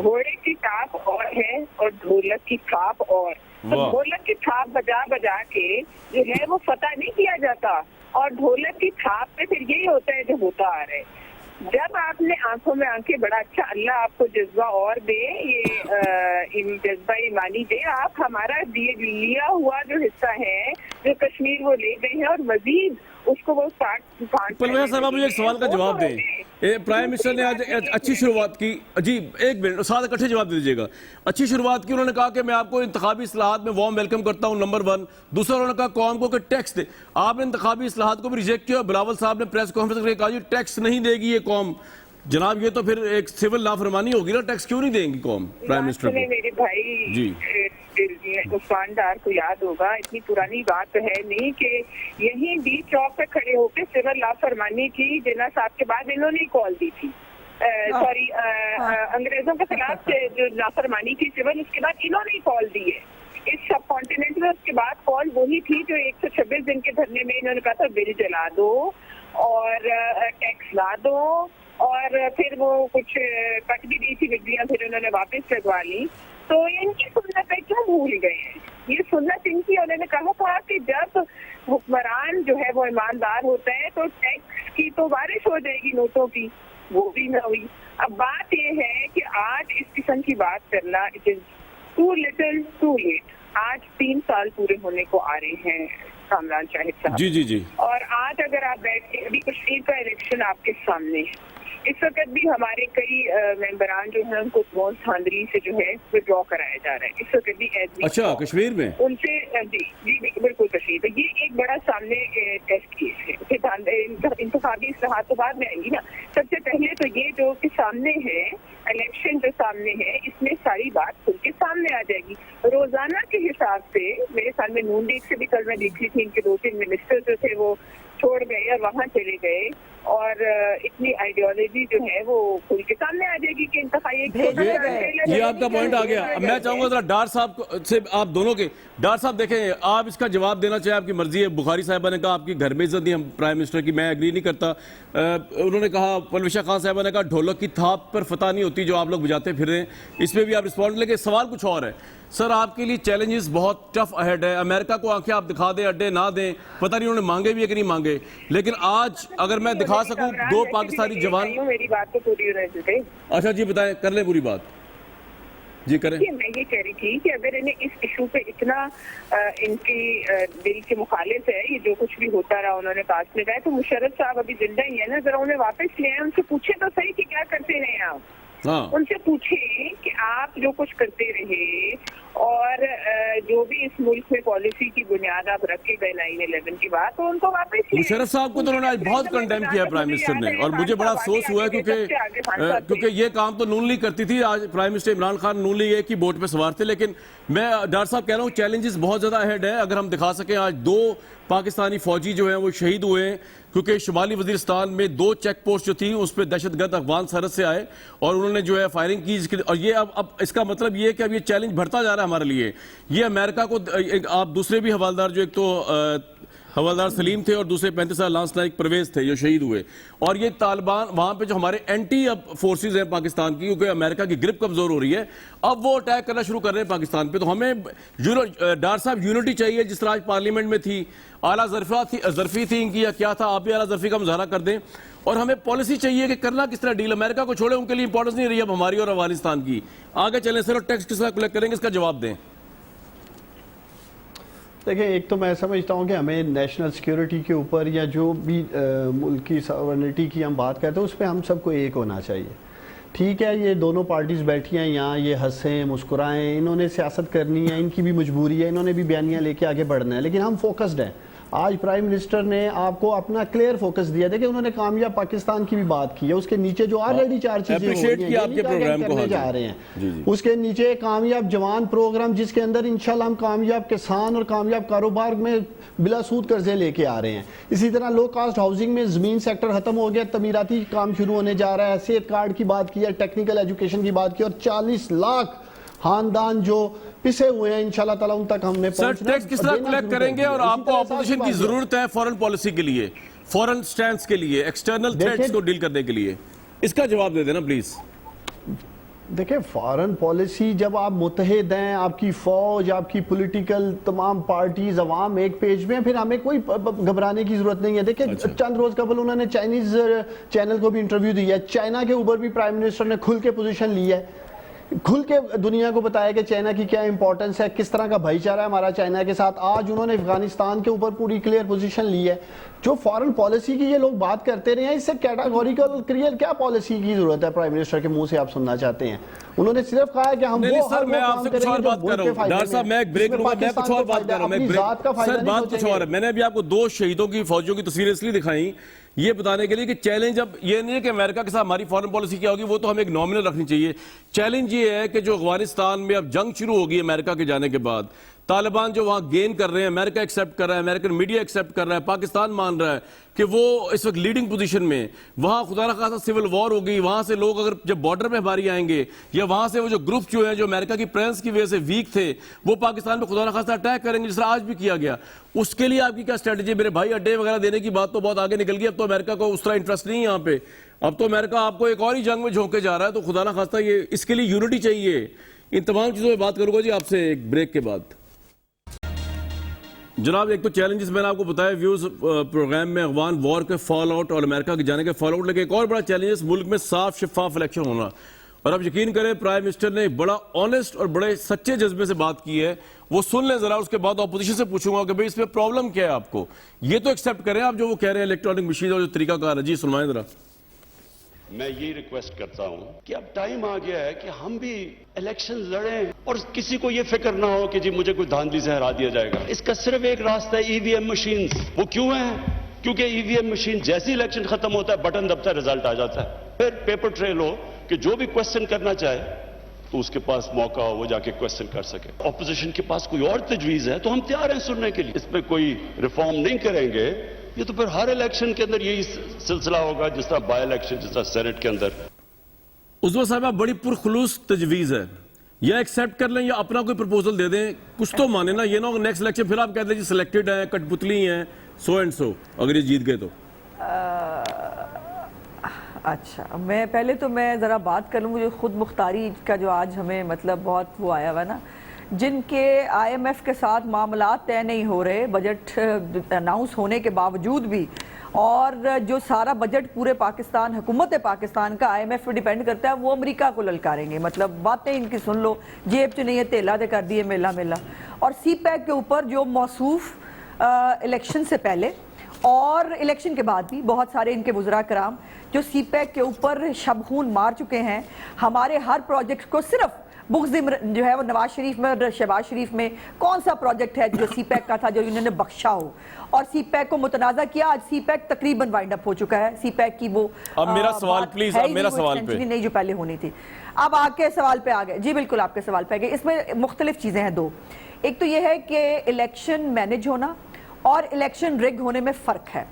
घोड़े की टाप और है और ढोलक की थाप और। तो ढोलक की थाप बजा बजा के जो है वो फतह नहीं किया जाता, और ढोलक की थाप पे फिर यही होता है जो होता आ रहा है। जब आपने आंखों में आंखें, बड़ा अच्छा, अल्लाह आपको जज्बा और दे, ये जज्बा ईमानी दे। आप हमारा लिया हुआ जो हिस्सा है जो कश्मीर वो ले गए हैं और मजीद उसको वो पलवेश साहब, मुझे एक सवाल का जवाब दें। प्राइम मिनिस्टर ने आज अच्छी शुरुआत की जी, 1 मिनट साथ इकट्ठे जवाब दे दीजिएगा। अच्छी शुरुआत की, उन्होंने कहा कि मैं आपको इंतखाबी इस्लाहात में वार्म वेलकम करता हूं, नंबर 1। दूसरा, उन्होंने कहा कौम को टैक्स दे। आपने इंतखाबी इस्लाहात को भी रिजेक्ट किया। बिलावल साहब ने प्रेस कॉन्फ्रेंस करके कहा जी टैक्स नहीं देगी ये कौम। जनाब ये तो फिर एक सिविल लाफरमानी होगी ना, टैक्स क्यों नहीं देंगी कौम प्राइम मिनिस्टर ने को? मेरे भाई जी उस्मान डार को याद होगा, इतनी पुरानी बात तो है नहीं कि यहीं डी चौक पे खड़े होकर सिविल लाफरमानी की जिन्ना साहब के बाद इन्होंने कॉल दी थी, सॉरी अंग्रेजों के खिलाफ जो लाफरमानी की सिविल, उसके बाद इन्होंने कॉल दी है इस सब कॉन्टिनेंट में। उसके बाद कॉल वही थी जो 126 दिन के धरने में इन्होंने कहा था बिल जला दो और टैक्स ला दो, और फिर वो कुछ कट भी दी थी बिजलियां, फिर उन्होंने वापस लगवा ली। तो इनकी सुन्नत है, क्यों भूल गए हैं ये सुन्नत इनकी? उन्होंने कहा था कि जब हुक्मरान जो है वो ईमानदार होता है तो टैक्स की तो बारिश हो जाएगी नोटों की, वो भी न हुई। अब बात ये है कि आज इस किस्म की बात करना, it is too little too late. आज 3 साल पूरे होने को आ रहे हैं कामरान शाहिद साहब। जी जी जी। और आज अगर आप बैठ के, अभी कश्मीर का इलेक्शन आपके सामने है, इस वक्त भी हमारे कई मेंबरान जो है उनको मोस्ट धांधली से जो है विड्रॉ कराया जा रहा है इस वक्त भी। अच्छा, कश्मीर में उनसे जी बिल्कुल कश्मीर में ये एक बड़ा सामने टेस्ट केस है। इंतखाबी इस्लाहात तो बाद में आएंगी ना, सबसे पहले तो ये जो कि सामने है इलेक्शन जो सामने है, इसमें सारी बात खुल के सामने आ जाएगी। रोजाना के हिसाब से मेरे ख्याल में नून लीग से भी कल मैं देख रही थी, इनके 2-3 मिनिस्टर जो थे वो छोड़ गए और वहां चले गए, और इतनी आइडियोलॉजी जो है वो खुल के सामने आ जाएगी कि ये आपका पॉइंट आ गया। अब मैं चाहूंगा जरा डार साहब से, आप दोनों के डार साहब देखें, आप इसका जवाब देना चाहे, आपकी मर्जी है। बुखारी साहिबा ने कहा आपकी घर में इज्जत नहीं हम प्राइम मिनिस्टर की, मैं एग्री नहीं करता। उन्होंने कहा, परविशा खान साहिबा ने कहा ढोलक की थाप पर फतह नहीं होती जो आप लोग बजाते फिर रहे हैं, इसमें भी आप रिस्पॉन्ड। लेकिन सवाल कुछ और है सर, आपके लिए चैलेंजेस बहुत टफ अहेड है। अमेरिका को आंखें आप दिखा दें, अड्डे ना दें, पता नहीं उन्होंने मांगे भी है कि नहीं मांगे, लेकिन आज अगर मैं दिखा सकूं 2 पाकिस्तानी जवान। मेरी बात तो पूरी होने दे। अच्छा जी बताएं, कर ले पूरी बात जी करें। मैं ये कह रही थी कि अगर इन्हें इस इशू पे इतना इनकी दिल के मुखालिफ है, ये जो कुछ भी होता रहा उन्होंने कास्ट में गए, तो मुशर्रफ साहब अभी जिंदा ही है ना, जरा उन्हें वापस ले आए, उनसे पूछे तो सही कि क्या करते रहे आप। हाँ। उनसे पूछे कि आप जो कुछ करते रहे और जो भी इस मुल्क में पॉलिसी की बुनियाद आप रखे गए 9/11 की बात, तो उनको वापस मुशर्रफ साहब को तो उन्होंने आज बहुत कंडेम किया प्राइम मिनिस्टर ने, और मुझे बड़ा अफसोस हुआ है क्योंकि ये काम तो नून लीग करती थी। आज प्राइम मिनिस्टर इमरान खान नून लीग एक ही बोट पे सवार थे। लेकिन मैं डॉक्टर साहब कह रहा हूँ चैलेंजेस बहुत ज्यादा अहेड है। अगर हम दिखा सकें, आज 2 पाकिस्तानी फौजी जो हैं वो शहीद हुए हैं क्योंकि शुमाली वजीरिस्तान में 2 चेक पोस्ट जो थी उस पर दहशतगर्द अफगान सरहद से आए और उन्होंने जो है फायरिंग की। और ये अब इसका मतलब ये है कि अब ये चैलेंज बढ़ता जा रहा है हमारे लिए। ये अमेरिका को, आप दूसरे भी हवालदार जो, एक तो हवालदार सलीम थे और दूसरे 35 साल लांस नाइक परवेज थे जो शहीद हुए, और ये तालिबान वहां पे जो हमारे एंटी अब फोर्सेज हैं पाकिस्तान की, क्योंकि अमेरिका की ग्रिप कमजोर हो रही है, अब वो अटैक करना शुरू कर रहे हैं पाकिस्तान पे। तो हमें डार साहब यूनिटी चाहिए जिस तरह आज पार्लियामेंट में थी, आला जरफी थी इनकी या क्या था, आप भी आला जरफी का मुजाहरा कर दें। और हमें पॉलिसी चाहिए कि करना किस तरह डील। अमेरिका को छोड़े, उनके लिए इंपॉर्टेंस नहीं रही अब हमारी और अफगानिस्तान की। आगे चलें सर, टैक्स किस तरह कलेक्ट करेंगे, इसका जवाब दें। देखिए, एक तो मैं समझता हूँ कि हमें नेशनल सिक्योरिटी के ऊपर या जो भी मुल्क की सॉवरेनिटी की हम बात करते हैं उस पर हम सबको एक होना चाहिए। ठीक है, ये दोनों पार्टीज बैठी हैं यहाँ, ये हंसें मुस्कुराएं, इन्होंने सियासत करनी है, इनकी भी मजबूरी है, इन्होंने भी बयानियाँ लेके आगे बढ़ना है, लेकिन हम फोकस्ड हैं। आज प्राइम मिनिस्टर ने आपको अपना क्लियर फोकस दिया। देखिए, उन्होंने कामयाब पाकिस्तान की भी बात की है, उसके नीचे जो ऑलरेडी 4 चीजें हो रही हैं, आपके प्रोग्राम को जा रहे हैं, उसके नीचे कामयाब जवान प्रोग्राम जिसके अंदर इंशाल्लाह हम कामयाब किसान और कामयाब कारोबार में बिला सूद कर्जे लेके आ रहे हैं। इसी तरह लो कास्ट हाउसिंग में जमीन सेक्टर खत्म हो गया, तमीराती काम शुरू होने जा रहा है, सेहत कार्ड की बात की है, टेक्निकल एजुकेशन की बात की, और 40 लाख खानदान जो पिसे हुए हैं इंशाल्लाह ताला उन तक हमने सर टैक्स किस तरह कलेक्ट करेंगे। और आपको ऑपोजिशन की जरूरत है फॉरेन पॉलिसी के लिए, फॉरेन स्टैंड्स के लिए, एक्सटर्नल थ्रेट्स को डील करने के लिए, इसका जवाब दे देना प्लीज। देखिए, फॉरेन पॉलिसी जब आप मुतहद हैं, आपकी फौज, आपकी पॉलिटिकल तमाम पार्टीज, अवाम एक पेज में, फिर हमें कोई घबराने की जरूरत नहीं है। देखिए, अच्छा। चंद रोज कबल उन्होंने चाइनीज चैनल को भी इंटरव्यू दिया है, चाइना के ऊपर भी प्राइम मिनिस्टर ने खुल के पोजीशन ली है, खुल के दुनिया को बताया कि चाइना की क्या इंपॉर्टेंस है, किस तरह का भाईचारा है हमारा चाइना के साथ। आज उन्होंने अफगानिस्तान के ऊपर पूरी क्लियर पोजीशन ली है। जो फॉरेन पॉलिसी की ये लोग बात करते रहे हैं, इससे कैटेगोरिकल क्लियर क्या पॉलिसी की जरूरत है प्राइम मिनिस्टर के मुंह से आप सुनना चाहते हैं? उन्होंने सिर्फ कहा है कि हम नहीं वो सर, हर मैं वो आपसे काम कुछ और करेंगे जो बात कर मुल्क रहा के हूँ। फायदे डॉक्टर साहब, में मैं है, एक ब्रेक जिसमें लूंगा, मैं कुछ पाकिस्तान और को बात कर रहा हूँ। मैं अपनी ब्रेक जात का फायदा सर, नहीं बात कुछ और है। मैंने अभी आपको 2 शहीदों की फौजियों की तस्वीरें इसलिए दिखाई, ये बताने के लिए कि चैलेंज अब ये नहीं है कि अमेरिका के साथ हमारी फॉरेन पॉलिसी क्या होगी, वो तो हमें एक नॉमिनल रखनी चाहिए। चैलेंज ये है कि जो अफगानिस्तान में अब जंग शुरू होगी अमेरिका के जाने के बाद, तालिबान जो वहां गेन कर रहे हैं, अमेरिका एक्सेप्ट कर रहा है, अमेरिकन मीडिया एक्सेप्ट कर रहा है, पाकिस्तान मान रहा है कि वो इस वक्त लीडिंग पोजीशन में, वहां खुदा ना खासा सिविल वॉर होगी, वहां से लोग अगर जब बॉर्डर पे हमारी आएंगे, या वहां से वो जो ग्रुप जो है जो अमेरिका की प्रेजेंस की वजह से वीक थे, वो पाकिस्तान पे खुदा ना खासा अटैक करेंगे, जिस तरह आज भी किया गया। उसके लिए आपकी क्या स्ट्रेटेजी? मेरे भाई, अड्डे वगैरह देने की बात तो बहुत आगे निकल गई, अब तो अमेरिका को उस तरह इंटरेस्ट नहीं है यहाँ पे। अब तो अमेरिका आपको एक और ही जंग में झोंके जा रहा है, तो खुदा ना खास्ता ये इसके लिए यूनिटी चाहिए। इन तमाम चीजों पर बात करूंगा जी आपसे एक ब्रेक के बाद। जनाब, एक तो चैलेंजेस मैंने आपको बताया व्यूज प्रोग्राम में, अफगान वॉर के फॉल आउट और अमेरिका के जाने के फॉल आउट, लेकिन एक और बड़ा चैलेंज मुल्क में साफ शफाफ इलेक्शन होना। और अब यकीन करें, प्राइम मिनिस्टर ने बड़ा ऑनेस्ट और बड़े सच्चे जज्बे से बात की है, वो सुन लें जरा, उसके बाद ऑपोजिशन से पूछूंगा कि भाई इसमें प्रॉब्लम क्या है आपको, ये तो एक्सेप्ट करें आप जो वो कह रहे हैं इलेक्ट्रॉनिक मशीन और जो तरीकाकार है। जी सुनवाएं जरा। मैं ये रिक्वेस्ट करता हूं कि अब टाइम आ गया है कि हम भी इलेक्शन लड़ें और किसी को ये फिक्र ना हो कि जी मुझे कोई धांधली से हरा दिया जाएगा। इसका सिर्फ एक रास्ता है, ईवीएम मशीन। वो क्यों है? क्योंकि ईवीएम मशीन जैसे इलेक्शन खत्म होता है, बटन दबता है, रिजल्ट आ जाता है। फिर पेपर ट्रेल हो कि जो भी क्वेश्चन करना चाहे तो उसके पास मौका हो, वो जाके क्वेश्चन कर सके। ऑपोजिशन के पास कोई और तजवीज है तो हम तैयार हैं सुनने के लिए। इसमें कोई रिफॉर्म नहीं करेंगे, ये तो फिर हर इलेक्शन के अंदर यही सिलसिला होगा, जिस तरह बाय इलेक्शन, जिस तरह सेनेट के अंदर। उस्मा साहब, बड़ी पुरखुलूस तजवीज है, या एक्सेप्ट कर लें या अपना कोई प्रपोजल दे दें, कुछ तो माने ना। ये ना नेक्स्ट इलेक्शन फिर आप कहते हैं जी सिलेक्टेड है, कठपुतली हैं, सो एंड सो, अगर ये जीत गए तो। अच्छा, मैं पहले तो मैं ज़रा बात कर लूँ, जो खुद मुख्तारी का जो आज हमें मतलब बहुत वो आया हुआ ना, जिनके IMF के साथ मामलात तय नहीं हो रहे, बजट अनाउंस होने के बावजूद भी, और जो सारा बजट पूरे पाकिस्तान, हुकूमत पाकिस्तान का IMF पे डिपेंड करता है, वो अमेरिका को ललकारेंगे। मतलब बातें इनकी सुन लो, जेब च नहीं है तेला दे कर दिए मेला मेला। और CPEC के ऊपर जो मौसूफ इलेक्शन से पहले और इलेक्शन के बाद भी बहुत सारे इनके वज़रा कराम जो CPEC के ऊपर शबखून मार चुके हैं, हमारे हर प्रोजेक्ट को सिर्फ बुग़्ज़ जो है वो नवाज शरीफ में और शहबाज शरीफ में कौन सा प्रोजेक्ट है जो CPEC का था जो इन्होंने बख्शा हो, और CPEC को मुतनाज़ा किया। आज CPEC तकरीबन वाइंड अप हो चुका है। CPEC की वो अब मेरा सवाल प्लीज, अब मेरा सवाल पे नहीं जो पहले होनी थी। अब आपके सवाल पे आ गए जी, बिल्कुल आपके सवाल पे आ गए। इसमें मुख्तलिफ चीज़ें हैं, 2। एक तो ये है कि इलेक्शन मैनेज होना और इलेक्शन रिग होने में फ़र्क है।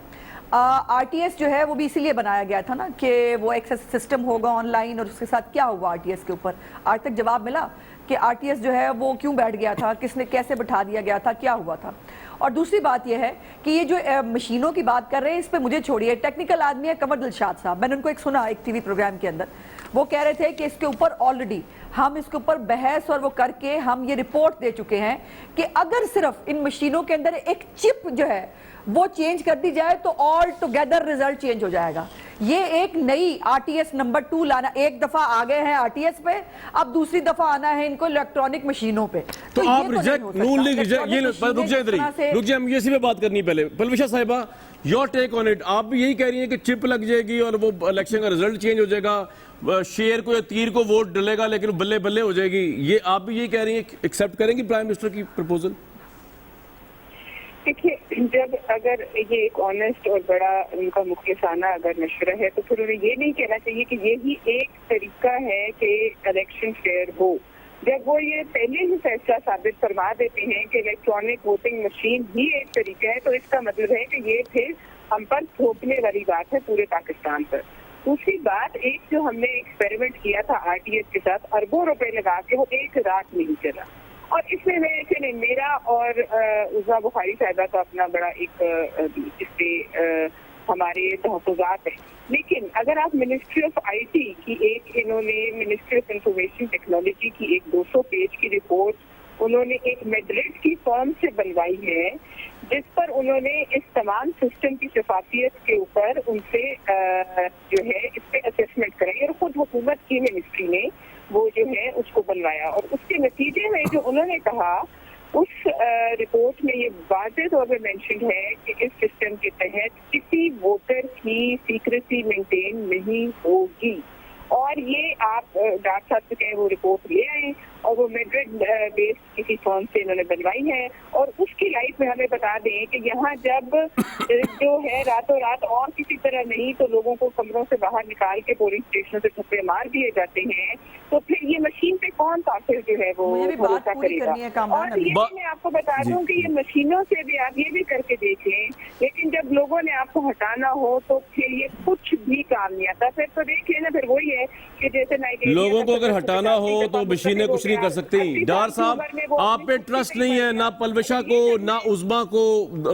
RTS जो है वो भी इसीलिए बनाया गया था ना कि वो एक सिस्टम होगा ऑनलाइन, और उसके साथ क्या हुआ RTS के ऊपर आज तक जवाब मिला कि RTS जो है वो क्यों बैठ गया था, किसने कैसे बैठा दिया गया था, क्या हुआ था। और दूसरी बात यह है कि ये जो मशीनों की बात कर रहे हैं, इस पर मुझे छोड़िए, टेक्निकल आदमी है कंवर दिलशाद साहब, मैंने उनको एक सुना एक TV प्रोग्राम के अंदर, वो कह रहे थे कि इसके ऊपर ऑलरेडी हम इसके ऊपर बहस और वो करके हम ये रिपोर्ट दे चुके हैं कि अगर सिर्फ इन मशीनों के अंदर एक चिप जो है वो चेंज कर दी जाए तो ऑल टुगेदर रिजल्ट चेंज हो जाएगा। ये एक नई RTS नंबर 2 लाना, एक दफा आ गए हैं RTS पे, अब दूसरी दफा आना है इनको इलेक्ट्रॉनिक मशीनों पे। तो आप रिजेक्ट, नून लीग रिजेक्ट, ये रुक जाए, हम इसी पे बात करनी पहले। पलविशा साहिबा, योर टेक ऑन इट। आप भी यही कह रही हैं कि चिप लग जाएगी और वो इलेक्शन का रिजल्ट चेंज हो जाएगा, शेर को या तीर को वोट डलेगा लेकिन बल्ले बल्ले हो जाएगी, ये आप भी यही कह रही हैं? एक्सेप्ट करेंगी प्राइम मिनिस्टर की प्रपोजल? देखिए, जब अगर ये एक ऑनेस्ट और बड़ा उनका मुखलिसाना अगर मशवरा है तो फिर उन्हें ये नहीं कहना चाहिए कि यही एक तरीका है कि इलेक्शन फेयर हो। जब वो ये पहले ही फैसला साबित फरमा देते हैं कि इलेक्ट्रॉनिक वोटिंग मशीन ही एक तरीका है, तो इसका मतलब है कि ये फिर हम पर थोपने वाली बात है पूरे पाकिस्तान पर। दूसरी बात, एक जो हमने एक्सपेरिमेंट किया था RTS के साथ, अरबों रुपए लगा के, वो एक रात नहीं चला। और इसमें मैं मेरा और उज़्मा बुखारी साहिबा का अपना बड़ा एक इस पे हमारे तहफ़्फ़ुज़ात है। लेकिन अगर आप मिनिस्ट्री ऑफ IT की एक, इन्होंने मिनिस्ट्री ऑफ इंफॉर्मेशन टेक्नोलॉजी की एक 200 पेज की रिपोर्ट उन्होंने एक मेड्रिड की फर्म से बनवाई है, जिस पर उन्होंने इस तमाम सिस्टम की शफाफियत के ऊपर उनसे जो है इस पे असेसमेंट कराई, और खुद हुकूमत की मिनिस्ट्री ने वो जो है उसको बनवाया। और उसके नतीजे में जो उन्होंने कहा, उस रिपोर्ट में ये वाज़ेह तौर पर मेंशन है कि इस सिस्टम के तहत किसी वोटर की सीक्रेसी मेंटेन नहीं होगी। और ये आप डॉक्टर साहब से कहें वो रिपोर्ट ले आए और वो मैड्रिड बेस्ड किसी फर्म से इन्होंने बनवाई है और उसकी लाइफ में हमें बता दें कि यहाँ जब जो है रातों रात और किसी तरह नहीं तो लोगों को कमरों से बाहर निकाल के पोलिंग स्टेशनों से थप्पे मार दिए जाते हैं, तो फिर ये मशीन पे कौन आखिर जो है वो भरोसा करेगा। और ये मैं आपको बता दूं कि ये मशीनों से भी आप ये भी करके देखें, लेकिन जब लोगों ने आपको हटाना हो तो फिर ये कुछ भी काम नहीं आता। फिर तो देख लेना, फिर वही है कि जैसे लोगों को अगर हटाना हो तो मशीनें कुछ नहीं कर सकती। डार साहब, आप पे ट्रस्ट नहीं है ना पलवशा को, ना उज़मा को,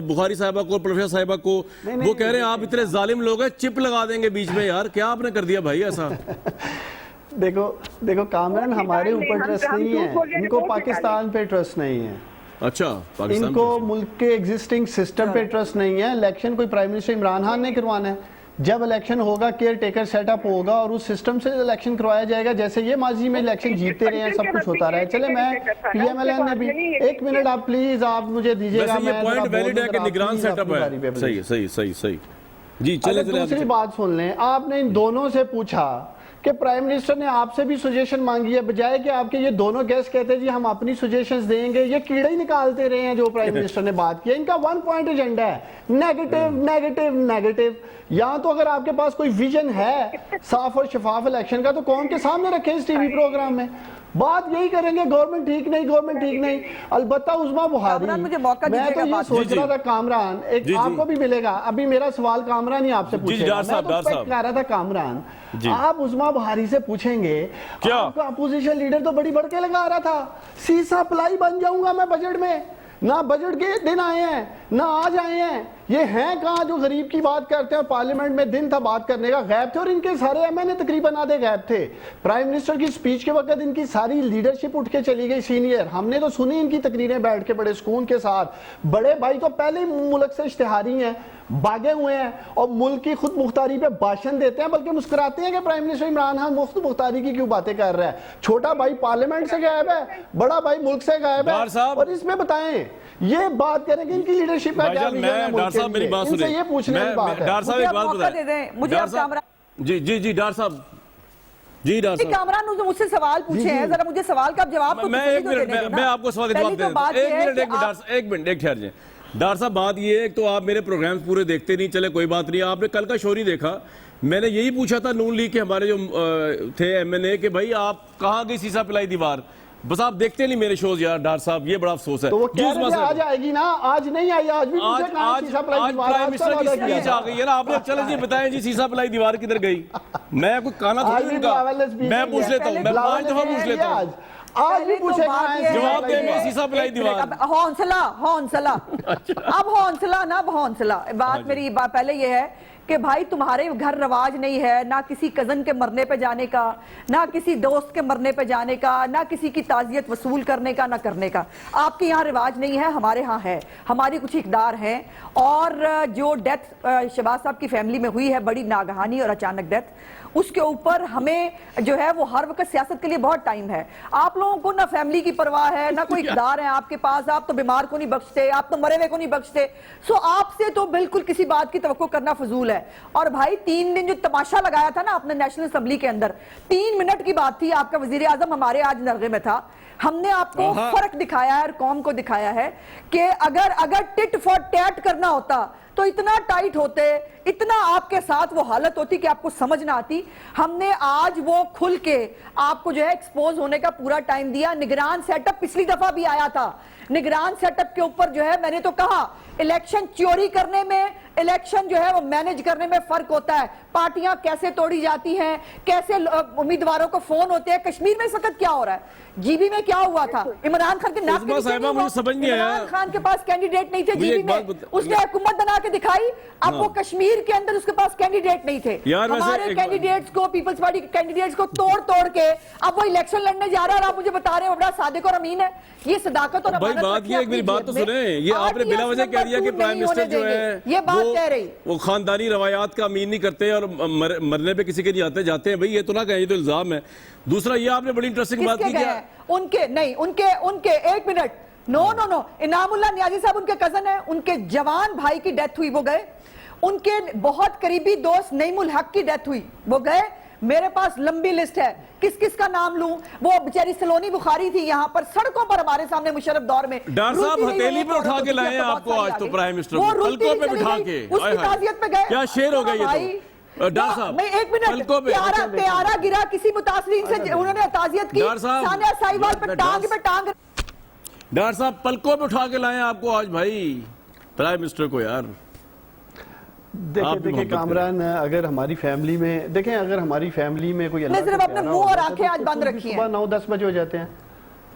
बुखारी साहिबा को, पलवशा साहिबा को। वो कह रहे हैं आप इतने जालिम लोग हैं, चिप लगा देंगे बीच में। यार क्या आपने कर दिया भाई ऐसा? देखो कामरान, हमारे ऊपर ट्रस्ट नहीं है, इनको पाकिस्तान पे ट्रस्ट नहीं है। अच्छा, पाकिस्तान इनको मुल्क के एग्जिस्टिंग सिस्टम पे ट्रस्ट नहीं है। इलेक्शन कोई प्राइम मिनिस्टर इमरान खान ने करवाना है। जब इलेक्शन होगा केयर टेकर सेटअप होगा और उस सिस्टम से इलेक्शन करवाया जाएगा, जैसे ये माजी में इलेक्शन जीतते रहे हैं, सब कुछ होता रहा है। चले मैं PMLN ने भी, एक मिनट आप प्लीज आप मुझे दीजिएगा। ये पॉइंट वैलिड है कि निगरान सेटअप है। सही सही सही सही जी। चले दूसरी बात सुन लें, आपने इन दोनों से पूछा कि प्राइम मिनिस्टर ने आपसे भी सजेशन मांगी है, बजाय कि आपके ये दोनों गेस्ट कहते हैं जी हम अपनी सजेशंस देंगे, ये कीड़े ही निकालते रहे हैं जो प्राइम मिनिस्टर ने बात की। इनका वन पॉइंट एजेंडा है, नेगेटिव नेगेटिव नेगेटिव। या तो अगर आपके पास कोई विजन है साफ और शफाफ इलेक्शन का तो कौम के सामने रखें इस टीवी प्रोग्राम में, बात यही करेंगे गवर्नमेंट ठीक नहीं, गवर्नमेंट ठीक नहीं। अलबत्ता उज़मा बुखारी, मुझे मौका मैं तो ये सोच रहा था कामरान, एक आपको भी मिलेगा। अभी मेरा सवाल कामरान ही आपसे पूछेगा, मैं तो एक्सपेक्ट कर रहा था कामरान आप उज़मा बुखारी से पूछेंगे क्या आपका अपोजिशन लीडर तो बड़ी बढ़ के लगा रहा था सी सप्लाई बन जाऊंगा मैं बजट में। ना बजट के दिन आए हैं ना आज आए हैं, ये हैं कहाँ जो गरीब की बात करते हैं। पार्लियामेंट में दिन था बात करने का, गायब थे और इनके सारे MNA तकरीबन आधे गायब थे। प्राइम मिनिस्टर की स्पीच के वक्त इनकी सारी लीडरशिप उठ के चली गई सीनियर, हमने तो सुनी इनकी तकरीरें बैठ के बड़े सुकून के साथ। बड़े भाई तो पहले ही मुल्क से इश्तिहारी हैं, भागे हुए हैं और मुल्क की खुद मुख्तारी पे भाषण देते हैं, बल्कि मुस्कुराते हैं कि प्राइम मिनिस्टर इमरान खान मुफ्त मुख्तारी की क्यों बातें कर रहा है। छोटा भाई पार्लियामेंट से गायब है, बड़ा भाई मुल्क से गायब है। और इसमें बताएं ये बात करें कि इनकी लीडरशिप का क्या विजन है मुल्क के लिए, मेरी बात सुनिए। ये पूछने की बात है। डार साहब एक बात बताएं मुझे आप कामरान जी जी जी डार साहब जी डार साहब कामरान ने मुझसे सवाल पूछे हैं, जरा मुझे सवाल का जवाब तो मैं एक मिनट मैं आपको सवाल का जवाब दे दूं। एक मिनट एक ठहर जाए डार साहब। बात ये है, तो आप मेरे प्रोग्राम्स पूरे देखते नहीं, चले कोई बात नहीं। आपने कल का शो नहीं देखा, मैंने यही पूछा था नून लीग के हमारे जो थे MNA कि भाई आप कहाँ गई सीसा पिलाई दीवार, बस आप देखते नहीं मेरे शोज यार। डार साहब ये बड़ा अफसोस है। तो वो कह रहे थे आज आएगी ना, आज नहीं आई, आज भी आज प्राइम मिनिस्टर की स्पीच आ गई है ना, आपने चलो जी बताएं जी सीसा पिलाई दीवार किधर गई। मैं कोई काना थोड़ी उनका, मैं पूछ लेता हूँ, मैं 5 दफा पूछ लेता हूँ, आज भी पूछेगा जवाब देंगे सीसा पिलाई दीवार। हौसला हौसला अब हौसला ना हौसला। बात मेरी बात पहले ये है कि भाई तुम्हारे घर रवाज नहीं है ना किसी कजन के मरने पे जाने का, ना किसी दोस्त के मरने पे जाने का, ना किसी की ताजियत वसूल करने का, ना करने का। आपके यहाँ रिवाज नहीं है, हमारे यहाँ है। हमारी कुछ इकदार हैं और जो डेथ शहबाज साहब की फैमिली में हुई है, बड़ी नागहानी और अचानक डेथ, उसके ऊपर हमें जो है वो हर वक्त सियासत के लिए बहुत टाइम है। आप लोगों को ना फैमिली की परवाह है ना कोई इकदार है आपके पास, आप तो बीमार को नहीं बख्शते, आप तो मरे हुए को नहीं बख्शते। सो आपसे तो बिल्कुल किसी बात की तवक्को करना फजूल है। और भाई 3 दिन जो तमाशा लगाया था ना आपने नेशनल असेंबली के अंदर, 3 मिनट की बात थी, आपका वजीर आजम हमारे आज नरगे में था, हमने आपको फर्क दिखाया है और कौम को दिखाया है कि अगर टिट फॉर टैट करना होता तो इतना टाइट होते, इतना आपके साथ वो हालत होती कि आपको समझ ना आती। हमने आज वो खुल के आपको जो है एक्सपोज होने का पूरा टाइम दिया। निगरान सेटअप पिछली दफा भी आया था, निगरान सेटअप के ऊपर जो है मैंने तो कहा इलेक्शन चोरी करने में, इलेक्शन जो है वो मैनेज करने में फर्क होता है। पार्टियां कैसे तोड़ी जाती हैं, कैसे उम्मीदवारों को फोन होते हैं। कश्मीर में इस वक्त क्या हो रहा है, जीबी में क्या हुआ था, इमरान खान के नाक के नीचे नहीं हुआ। इमरान खान के पास कैंडिडेट नहीं थे जीबी में, उसने हुकूमत बना के दिखाई। अब वो कश्मीर के अंदर उसके पास कैंडिडेट नहीं थे। हमारे कैंडिडेट्स को, पीपल्स पार्टी के कैंडिडेट्स को तोड़ तोड़ के अब वो इलेक्शन लड़ने जा रहा है और आप मुझे बता रहे हो बड़ा सादिक और अमीन है। ये सदाकत और अमानत बात ये मेरी बात तो सुने, ये आपने बिला वजह कह दिया कि प्राइम मिनिस्टर जो है ये बात कह रही, वो खानदानी रवायात का अमीन नहीं करते और मरने पे किसी के नहीं आते जाते हैं। भाई ये तो ना कहें, ये तो इल्जाम है। दूसरा ये आपने बड़ी इंटरेस्टिंग बात की उनके नहीं, उनके 1 मिनट, नो इनामुल्लाह नियाजी साहब उनके कजन है, उनके जवान भाई की डेथ हुई वो गए, उनके बहुत करीबी दोस्त नईमुल हक की डेथ हुई वो गए, मेरे पास लंबी लिस्ट है, किस किस का नाम लूं। वो बेचारी सलोनी बुखारी थी यहाँ पर सड़कों पर हमारे सामने मुशर्रफ दौर में। डॉक्टर साहब रुलती हथेली रही पे उठा के लाए हैं आपको आज तो प्राइम मिनिस्टर को, पलकों पे बिठा के। उसकी ताज़ियत पे गए, क्या शेर हो गया ये तो। डॉक्टर साहब मैं एक मिनट, प्यारा गिरा किसी मुतासरीन से, उन्होंने ताज़ियत की, सानिया साहिवाल पे टांग पे टांग। डॉक्टर साहब पलकों पे उठा के लाए आपको आज भाई प्राइम मिनिस्टर को यार। देखिए कामरान, अगर हमारी फैमिली में देखें, अगर हमारी फैमिली में कोई अल्लाह सिर्फ अपने मुंह और आंखें आज बंद रखी हैं। सुबह 9-10 बजे हो जाते हैं।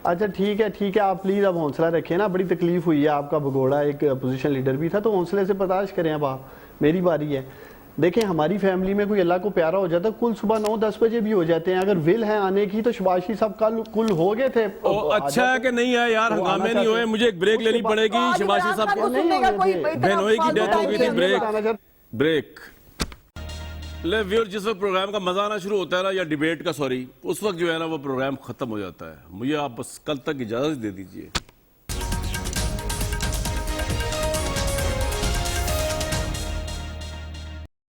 अच्छा ठीक है आप प्लीज अब हौसला रखें ना, बड़ी तकलीफ हुई है, आपका भगोड़ा एक अपोजिशन लीडर भी था, तो हौसले से बर्दाश्त करें। अब आप, मेरी बारी है। देखें हमारी फैमिली में कोई अल्लाह को प्यारा हो जाता है, कुल सुबह 9-10 बजे भी हो जाते हैं। अगर विल है आने की तो शबाशी साहब कल कुल हो गए थे। अच्छा है कि नहीं है यार, हंगामे नहीं हुए। मुझे एक ब्रेक लेनी पड़ेगी शबाशी साहब को, बहनोई की डेथ हो गई थी। ब्रेक ले व्यूअर, जिस वक्त प्रोग्राम का मजा आना शुरू होता है ना, या डिबेट का, सॉरी, उस वक्त जो है ना वो प्रोग्राम खत्म हो जाता है। मुझे आप बस कल तक इजाजत दे दीजिए।